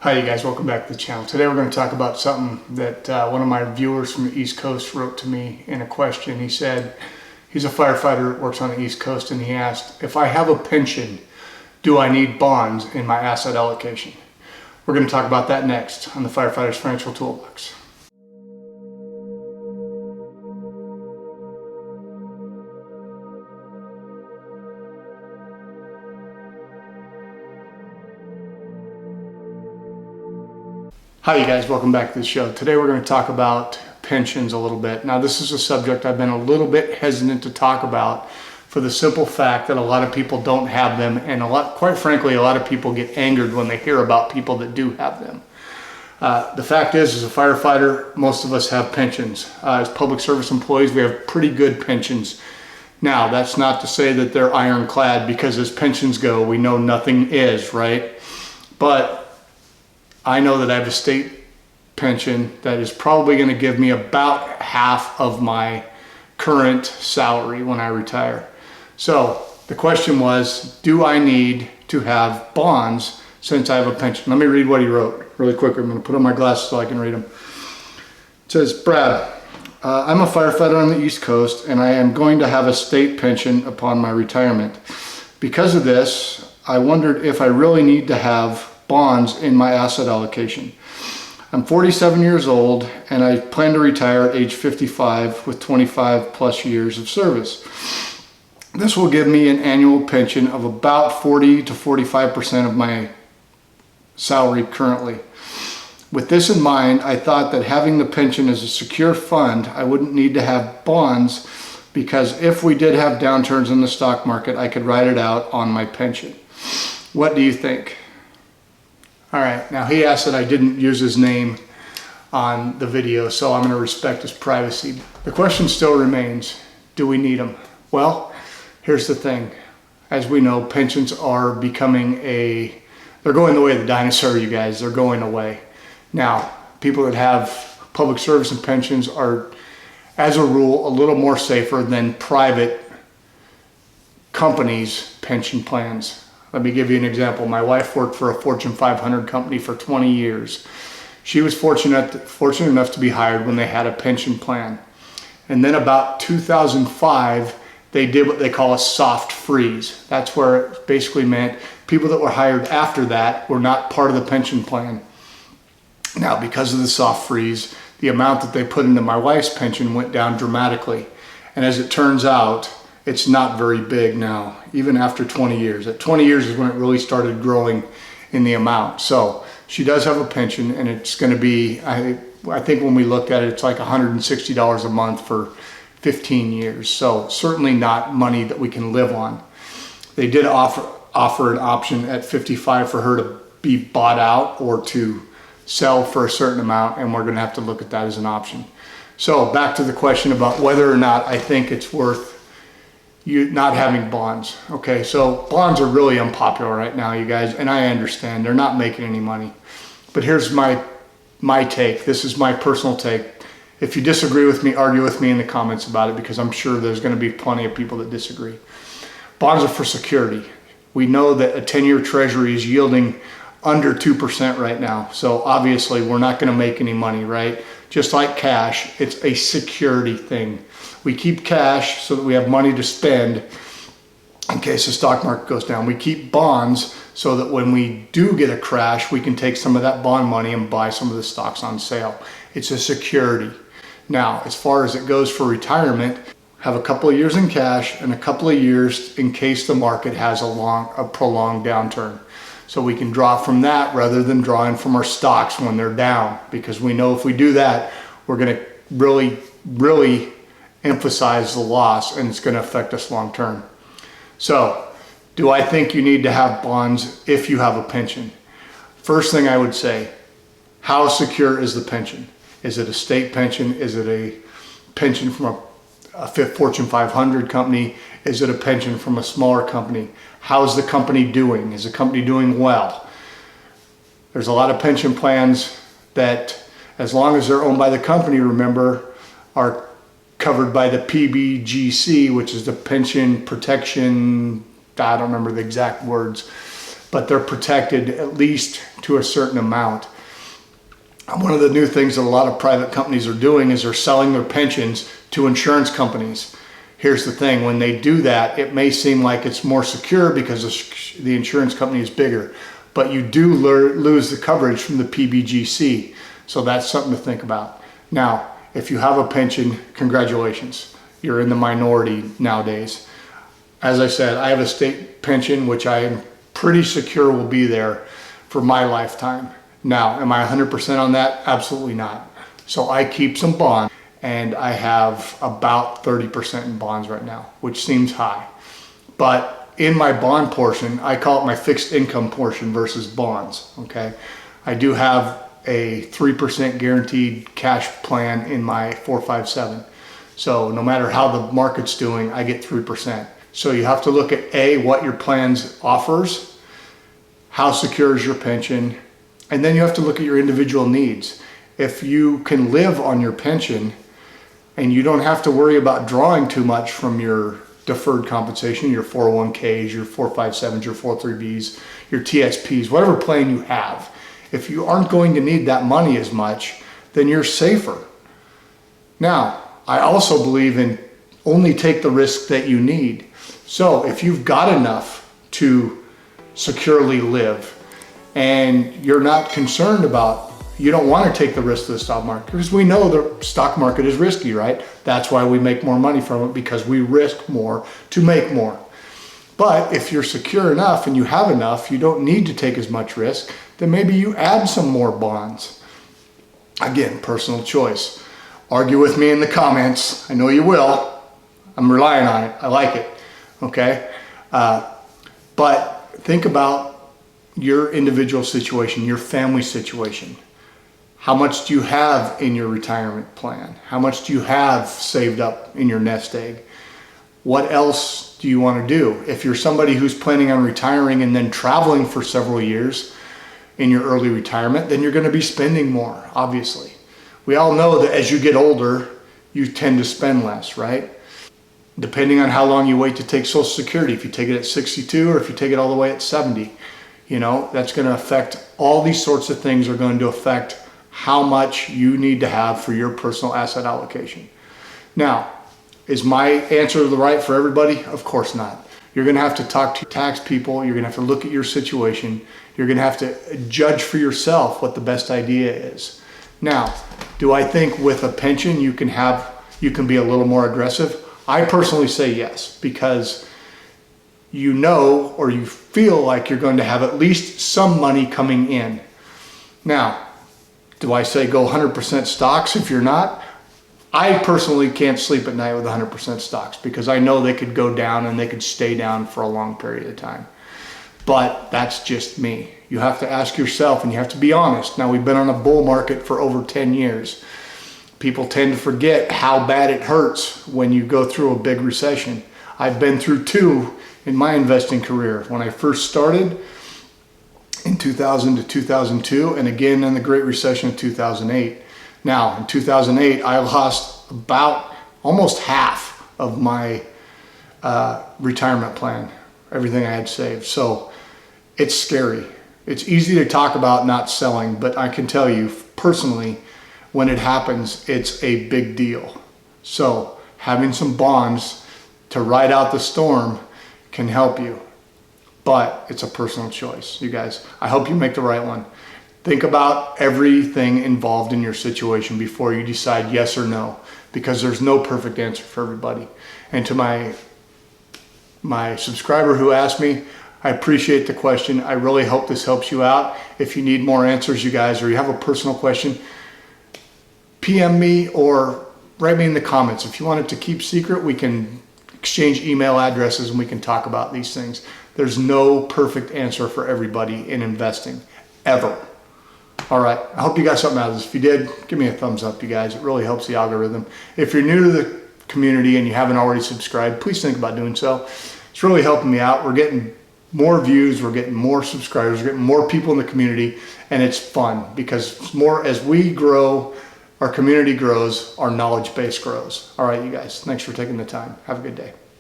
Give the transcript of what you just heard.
Hi you guys, welcome back to the channel. Today we're going to talk about something that one of my viewers from the East Coast wrote to me in a question. He said he's a firefighter that works on the East Coast, and he asked, if I have a pension, do I need bonds in my asset allocation? We're going to talk about that next on the Firefighter's Financial Toolbox. Hi you guys, welcome back to the show. Today we're going to talk about pensions a little bit. Now this is a subject I've been a little bit hesitant to talk about for the simple fact that a lot of people don't have them, and quite frankly, a lot of people get angered when they hear about people that do have them. The fact is, as a firefighter, most of us have pensions. As public service employees, we have pretty good pensions. Now, that's not to say that they're ironclad, because as pensions go, we know nothing is, right? But I know that I have a state pension that is probably going to give me about half of my current salary when I retire. So the question was, do I need to have bonds since I have a pension? Let me read what he wrote really quick. I'm going to put on my glasses so I can read them. It says, Brad, I'm a firefighter on the East Coast, and I am going to have a state pension upon my retirement. Because of this, I wondered if I really need to have bonds in my asset allocation. I'm 47 years old, and I plan to retire at age 55 with 25 plus years of service. This will give me an annual pension of about 40 to 45% of my salary currently. With this in mind, I thought that having the pension as a secure fund, I wouldn't need to have bonds, because if we did have downturns in the stock market, I could ride it out on my pension. What do you think? All right, now he asked that I didn't use his name on the video, so I'm going to respect his privacy. The question still remains, do we need them? Well, here's the thing. As we know, pensions are becoming they're going the way of the dinosaur, you guys. They're going away. Now, people that have public service and pensions are, as a rule, a little more safer than private companies' pension plans. Let me give you an example. My wife worked for a Fortune 500 company for 20 years. She was fortunate enough to be hired when they had a pension plan. And then about 2005, they did what they call a soft freeze. That's where it basically meant people that were hired after that were not part of the pension plan. Now, because of the soft freeze, the amount that they put into my wife's pension went down dramatically. And as it turns out, it's not very big now, even after 20 years. At 20 years is when it really started growing in the amount. So she does have a pension, and it's going to be, I think when we looked at it, it's like $160 a month for 15 years. So certainly not money that we can live on. They did offer an option at 55 for her to be bought out or to sell for a certain amount, and we're going to have to look at that as an option. So back to the question about whether or not I think it's worth you not having bonds. Okay, so bonds are really unpopular right now, you guys, and I understand they're not making any money. But here's my take. This is my personal take. If you disagree with me, argue with me in the comments about it, because I'm sure there's going to be plenty of people that disagree. Bonds are for security. We know that a 10-year treasury is yielding under 2% right now. So obviously we're not going to make any money, right? Just like cash, it's a security thing. We keep cash so that we have money to spend in case the stock market goes down. We keep bonds so that when we do get a crash, we can take some of that bond money and buy some of the stocks on sale. It's a security. Now, as far as it goes for retirement, have a couple of years in cash and a couple of years in case the market has a prolonged downturn. So we can draw from that rather than drawing from our stocks when they're down, because we know if we do that, we're going to really emphasize the loss, and it's going to affect us long term. So, do I think you need to have bonds if you have a pension? First thing I would say, how secure is the pension? Is it a state pension? Is it a pension from a Fortune 500 company? Is it a pension from a smaller company? How's the company doing? Is the company doing well? There's a lot of pension plans that, as long as they're owned by the company, remember, are covered by the PBGC, which is the pension protection, I don't remember the exact words, but they're protected at least to a certain amount. One of the new things that a lot of private companies are doing is they're selling their pensions to insurance companies. Here's the thing, when they do that, it may seem like it's more secure because the insurance company is bigger, but you do lose the coverage from the PBGC. So that's something to think about. Now, if you have a pension, congratulations. You're in the minority nowadays. As I said, I have a state pension, which I am pretty secure will be there for my lifetime. Now, am I 100% on that? Absolutely not. So I keep some bonds, and I have about 30% in bonds right now, which seems high. But in my bond portion, I call it my fixed income portion versus bonds, okay? I do have a 3% guaranteed cash plan in my 457. So no matter how the market's doing, I get 3%. So you have to look at A, what your plans offers, how secure is your pension, and then you have to look at your individual needs. If you can live on your pension and you don't have to worry about drawing too much from your deferred compensation, your 401ks, your 457s, your 403bs, your TSPs, whatever plan you have, if you aren't going to need that money as much, then you're safer. Now, I also believe in only take the risk that you need. So if you've got enough to securely live and you're not concerned about, you don't want to take the risk of the stock market, because we know the stock market is risky, right? That's why we make more money from it, because we risk more to make more. But if you're secure enough and you have enough, you don't need to take as much risk, then maybe you add some more bonds. Again, personal choice. Argue with me in the comments. I know you will. I'm relying on it. I like it. Okay? But think about your individual situation, your family situation. How much do you have in your retirement plan? How much do you have saved up in your nest egg? What else do you want to do? If you're somebody who's planning on retiring and then traveling for several years in your early retirement, then you're going to be spending more, obviously. We all know that as you get older, you tend to spend less, right? Depending on how long you wait to take Social Security, if you take it at 62 or if you take it all the way at 70, you know, that's going to affect, all these sorts of things are going to affect how much you need to have for your personal asset allocation. Now, is my answer the right for everybody? Of course not. You're going to have to talk to tax people. You're going to have to look at your situation. You're going to have to judge for yourself what the best idea is. Now, do I think with a pension you can be a little more aggressive? I personally say yes, because you know, or you feel like you're going to have at least some money coming in. Now, do I say go 100% stocks if you're not? I personally can't sleep at night with 100% stocks, because I know they could go down and they could stay down for a long period of time. But that's just me. You have to ask yourself, and you have to be honest. Now, we've been on a bull market for over 10 years. People tend to forget how bad it hurts when you go through a big recession. I've been through two in my investing career. When I first started in 2000 to 2002, and again in the Great Recession of 2008. Now, in 2008, I lost about almost half of my retirement plan, everything I had saved. So it's scary. It's easy to talk about not selling, but I can tell you personally, when it happens, it's a big deal. So having some bonds to ride out the storm can help you, but it's a personal choice, you guys. I hope you make the right one. Think about everything involved in your situation before you decide yes or no, because there's no perfect answer for everybody. And to my subscriber who asked me, I appreciate the question. I really hope this helps you out. If you need more answers, you guys, or you have a personal question, PM me or write me in the comments. If you want it to keep secret, we can exchange email addresses and we can talk about these things. There's no perfect answer for everybody in investing, ever. All right, I hope you got something out of this. If you did, give me a thumbs up, you guys. It really helps the algorithm. If you're new to the community and you haven't already subscribed, please think about doing so. It's really helping me out. We're getting more views, we're getting more subscribers, we're getting more people in the community, and it's fun because more as we grow, our community grows, our knowledge base grows. All right, you guys, thanks for taking the time. Have a good day.